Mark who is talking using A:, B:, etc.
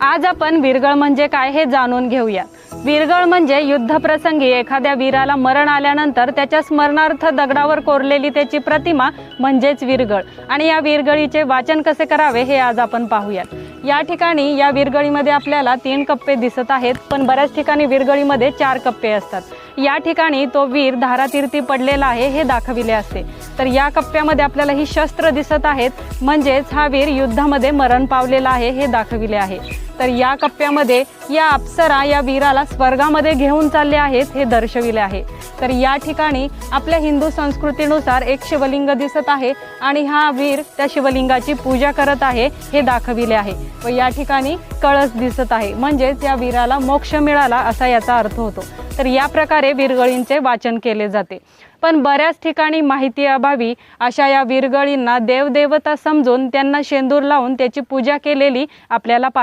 A: आज आपण वीरगळ म्हणजे काय हे जाणून घेऊया। वीरगळ म्हणजे युद्धप्रसंगी एखाद्या वीराला मरण आल्यानंतर त्याच्या स्मरणार्थ दगडावर कोरलेली त्याची प्रतिमा म्हणजेच वीरगळ। आणि या वीरगळीचे वाचन कसे करावे हे आज आपण पाहूयात। या ठिकाणी या वीरगळीमध्ये आपल्याला 3 कप्पे दिसत आहेत, पण बऱ्याच ठिकाणी वीरगळीमध्ये 4 कप्पे असतात। या ठिकाणी तो वीर धारातीर्थी पडलेला आहे हे दाखविले असते। तर या कप्प्यामध्ये आपल्याला ही शस्त्र दिसत आहेत, म्हणजेच हा वीर युद्धामध्ये मरण पावलेला आहे हे दाखविले आहे। तर या कप्प्यामध्ये या अप्सरा या वीराला स्वर्गामध्ये घेऊन चालले आहेत हे दर्शविले आहे। तर या ठिकाणी आपल्या हिंदू संस्कृतीनुसार एक शिवलिंग दिसत आहे आणि हा वीर त्या शिवलिंगाची पूजा करत आहे हे दाखविले आहे। व या ठिकाणी कळस दिसत आहे, म्हणजेच या वीराला मोक्ष मिळाला असा याचा अर्थ होतो। तर या प्रकारे वीरगळींचे वाचन केले जाते। पण बऱ्याच ठिकाणी माहिती अभावी अशा या वीरगळींना देवदेवता समजून त्यांना शेंदूर लावून त्याची पूजा केलेली आपल्याला